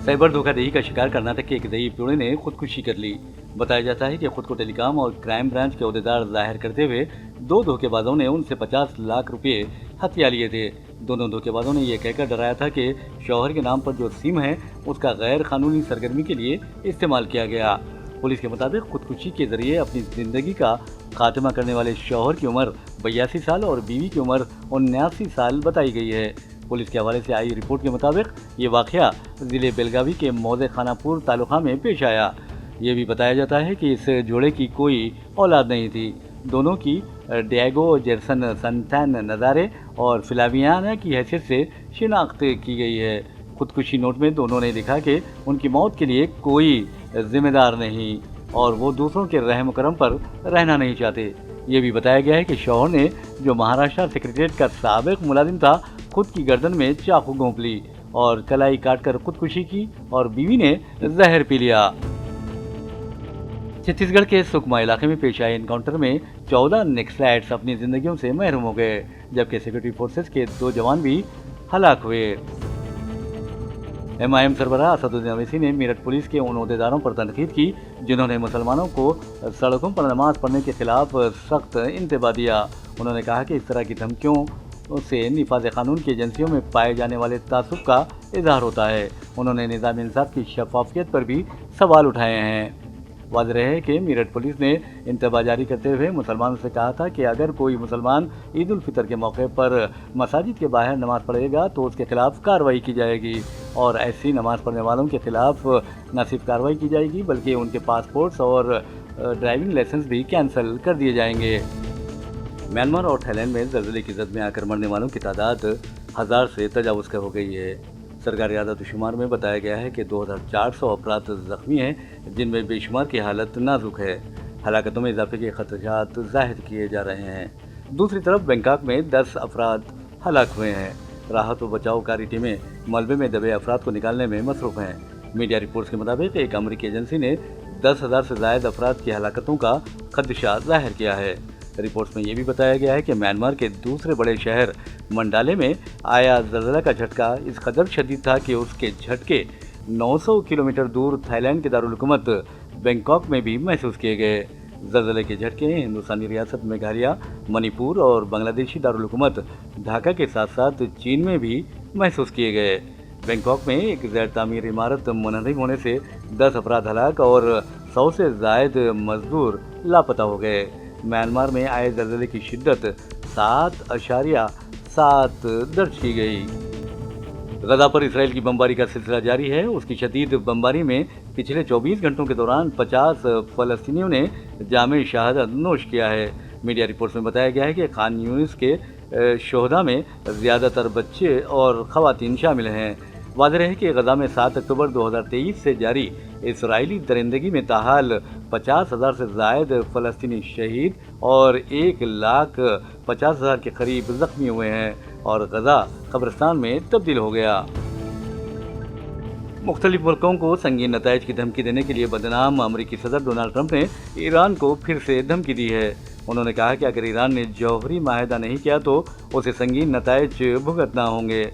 Cyber धोखाधड़ी का शिकार कर्नाटक के एक दही जोड़े ने खुदकुशी कर ली। बताया जाता है कि खुद को टेलीकॉम और क्राइम ब्रांच के अहदेदार जाहिर करते हुए दो धोखेबाजों ने उनसे 50 लाख रुपए हथिया लिए थे। दोनों धोखेबाजों ने यह कहकर डराया था कि शौहर के नाम पर जो सिम है उसका गैर कानूनी सरगर्मी के लिए इस्तेमाल किया गया। पुलिस के मुताबिक खुदकुशी के जरिए अपनी जिंदगी का खात्मा करने वाले शौहर की उम्र 82 साल और बीवी की उम्र 79 साल बताई गई है। पुलिस के हवाले से आई रिपोर्ट के मुताबिक ये वाक़या ज़िले बेलगावी के मौजे खानापुर तालुका में पेश आया। ये भी बताया जाता है कि इस जोड़े की कोई औलाद नहीं थी। दोनों की डिएगो जेरसन संतान नज़ारे और फिलावियाना की हैसियत से शिनाख्त की गई है। खुदकुशी नोट में दोनों ने लिखा कि उनकी मौत के लिए कोई जिम्मेदार नहीं और वो दूसरों के रहम करम पर रहना नहीं चाहते। ये भी बताया गया है कि शौहर ने, जो महाराष्ट्र सेक्रेटरीट का साबिक मुलाजिम था, खुद की गर्दन में चाकू घोंप ली और कलाई काटकर खुदकुशी की और बीवी ने जहर पी लिया। छत्तीसगढ़ के सुकमा इलाके में पेश आए एनकाउंटर में 14 नक्सलाइट्स अपनी जिंदगियों से महरूम हो गए, जबकि सिक्योरिटी फोर्सेस के 2 जवान भी हलाक हुए। MIM सरबराह असदुद्दीन अवैसी ने मेरठ पुलिस के उन अहदेदारों पर तनकीद की जिन्होंने मुसलमानों को सड़कों पर नमाज पढ़ने के खिलाफ सख्त इंतबाह दिया। उन्होंने कहा कि इस तरह की धमकियों से निफाज कानून की एजेंसियों में पाए जाने वाले तासुब का इजहार होता है। उन्होंने निज़ाम इंसाफ की शफाफियत पर भी सवाल उठाए हैं। वाज़ेह है कि मेरठ पुलिस ने इंतबाह जारी करते हुए मुसलमानों से कहा था कि अगर कोई मुसलमान ईद उल फितर के मौके पर मसाजिद के बाहर नमाज़ पढ़ेगा तो उसके खिलाफ कार्रवाई की जाएगी और ऐसी नमाज़ पढ़ने वालों के खिलाफ न सिर्फ कार्रवाई की जाएगी बल्कि उनके पासपोर्ट्स और ड्राइविंग लाइसेंस भी कैंसिल कर दिए जाएंगे। म्यांमार और थाईलैंड में ज़लज़ले की जद में आकर मरने वालों की तादाद 1000 से तजावुज़ कर हो गई है। सरकारी आदाद-ओ-शुमार में बताया गया है कि 2400 अफराद ज़ख्मी हैं, जिनमें बेशुमार की हालत नाजुक है। हलाकतों में इजाफे के खदशात ज़ाहिर किए जा रहे हैं। दूसरी तरफ बैंकॉक में 10 अफराद हलाक हुए हैं। राहत व बचावकारी टीमें मलबे में दबे अफराद को निकालने में मसरूफ़ हैं। मीडिया रिपोर्ट्स के मुताबिक एक अमरीकी एजेंसी ने 10,000 से ज़ायद अफराद की हलाकतों का खदशा ज़ाहिर किया है। रिपोर्ट्स में ये भी बताया गया है कि म्यांमार के दूसरे बड़े शहर मंडाले में आया ज़लज़ला का झटका इस कदर शदीद था कि उसके झटके 900 किलोमीटर दूर थाईलैंड के दारुल हुकूमत बैंकॉक में भी महसूस किए गए। ज़लज़ले के झटके हिंदुस्तानी रियासत मेघालय, मणिपुर और बांग्लादेशी दारुल हुकूमत ढाका के साथ साथ चीन में भी महसूस किए गए। बैंकॉक में एक गैर तामीर इमारत मुनहदम होने से 10 अफराद हलाक और 100 से ज़ायद मजदूर लापता हो गए। म्यांमार में आए ज़लज़ले की शिद्दत 7.7 दर्ज की गई। गजा पर इसराइल की बमबारी का सिलसिला जारी है। उसकी शदीद बमबारी में पिछले 24 घंटों के दौरान 50 फ़लस्तीनियों ने जामे शहादत नोश किया है। मीडिया रिपोर्ट्स में बताया गया है कि खान यूनिस के शोहदा में ज़्यादातर बच्चे और ख़वातीन शामिल हैं। वाज़ेह है कि गजा में 7 अक्टूबर 2023 से जारी इसराइली दरिंदगी में ताहाल 50,000 से ज़ायद फ़लस्तीनी शहीद और 1,50,000 के करीब ज़ख्मी हुए हैं और गजा कब्रिस्तान में तब्दील हो गया। मुख्तलिफ मुल्कों को संगीन नताइज की धमकी देने के लिए बदनाम अमरीकी सदर डोनाल्ड ट्रंप ने ईरान को फिर से धमकी दी है। उन्होंने कहा कि अगर ईरान ने जौहरी माहिदा नहीं किया तो उसे संगीन नताइज भुगतना होंगे।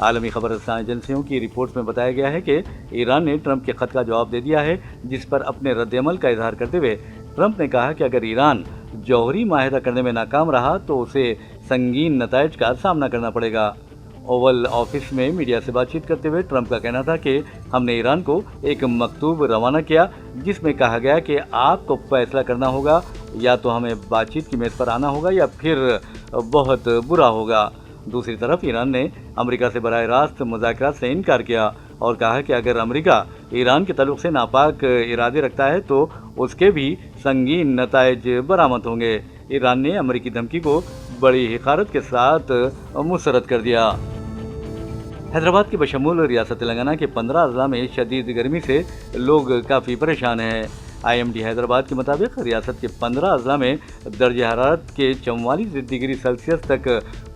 आलमी खबर एजेंसियों की रिपोर्ट्स में बताया गया है कि ईरान ने ट्रंप के खत का जवाब दे दिया है, जिस पर अपने रद्द-ए-अमल का इजहार करते हुए ट्रंप ने कहा कि अगर ईरान जौहरी माहिदा करने में नाकाम रहा तो उसे संगीन नताइज का सामना करना पड़ेगा। ओवल ऑफिस में मीडिया से बातचीत करते हुए ट्रंप का कहना था कि हमने ईरान को एक मकतूब रवाना किया जिसमें कहा गया कि आपको फैसला करना होगा, या तो हमें बातचीत की मेज़ पर आना होगा या फिर बहुत बुरा होगा। दूसरी तरफ ईरान ने अमेरिका से बराह रास्त मुज़ाकरात से इनकार किया और कहा कि अगर अमेरिका ईरान के ताल्लुक से नापाक इरादे रखता है तो उसके भी संगीन नताइज बरामद होंगे। ईरान ने अमेरिकी धमकी को बड़ी हिकारत के साथ मुस्तरद कर दिया। हैदराबाद के बशमूल रियासत तेलंगाना के 15 अजला में शदीद गर्मी से लोग काफ़ी परेशान हैं। IMD हैदराबाद के मुताबिक रियासत के 15 अजला में दर्ज हरारत के 44 डिग्री सेल्सियस तक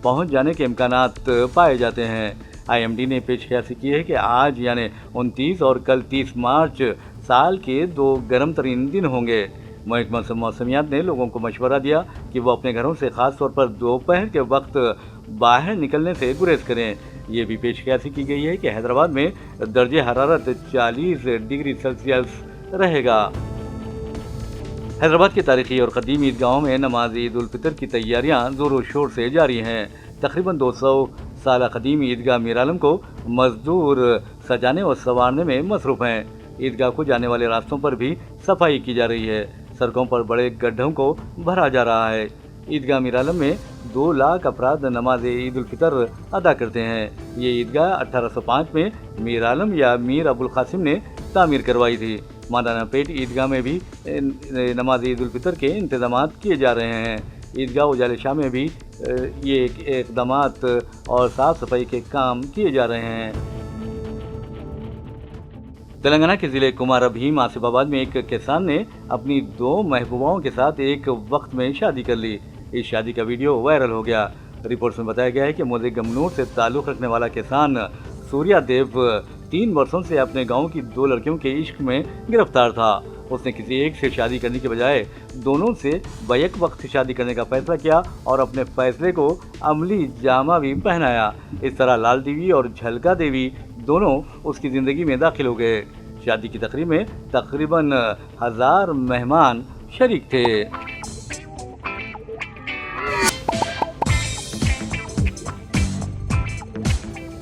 पहुंच जाने के इम्कानात पाए जाते हैं। IMD ने पेशकश की है कि आज यानी 29 और कल 30 मार्च साल के 2 गर्म तरीन दिन होंगे। محکمہ موسمیات نے لوگوں کو مشورہ دیا کہ وہ اپنے گھروں سے خاص طور پر دوپہر کے وقت باہر نکلنے سے گریز کریں۔ یہ بھی پیش قیاسی کی گئی ہے کہ حیدرآباد میں درجہ حرارت 40 ڈگری سیلسیس رہے گا۔ حیدرآباد کے تاریخی اور قدیم عیدگاہوں میں نماز عید الفطر کی تیاریاں زور و شور سے جاری ہیں۔ تقریباً 200 سالہ قدیم عیدگاہ میر عالم کو مزدور سجانے اور سنوارنے میں مصروف ہیں۔ عیدگاہ کو جانے والے راستوں پر بھی صفائی کی جا رہی ہے۔ سڑکوں پر بڑے گڈھوں کو بھرا جا رہا ہے۔ عیدگاہ میر عالم میں 2 لاکھ افراد نماز عید الفطر ادا کرتے ہیں۔ یہ عیدگاہ 1805 میں میر عالم یا میر ابو القاسم نے تعمیر کروائی تھی۔ مادانہ پیٹ عیدگاہ میں بھی نماز عید الفطر کے انتظامات کیے جا رہے ہیں۔ عیدگاہ اجالے شاہ میں بھی یہ اقدامات اور صاف صفائی کے کام کیے جا رہے ہیں۔ تلنگانہ کے ضلع کمار بھیم آصف آباد میں ایک کسان نے اپنی 2 محبوباؤں کے ساتھ ایک وقت میں شادی کر لی۔ اس شادی کا ویڈیو وائرل ہو گیا۔ رپورٹس میں بتایا گیا ہے کہ موزے گمنور سے تعلق رکھنے والا کسان سوریا دیو 3 برسوں سے اپنے گاؤں کی 2 لڑکیوں کے عشق میں گرفتار تھا۔ اس نے کسی ایک سے شادی کرنے کے بجائے دونوں سے بیک وقت شادی کرنے کا فیصلہ کیا اور اپنے فیصلے کو عملی جامہ بھی پہنایا۔ اس طرح لال دیوی اور جھلکا دیوی دونوں اس کی زندگی میں داخل ہو گئے۔ شادی کی تقریب میں تقریباً 1000 مہمان شریک تھے۔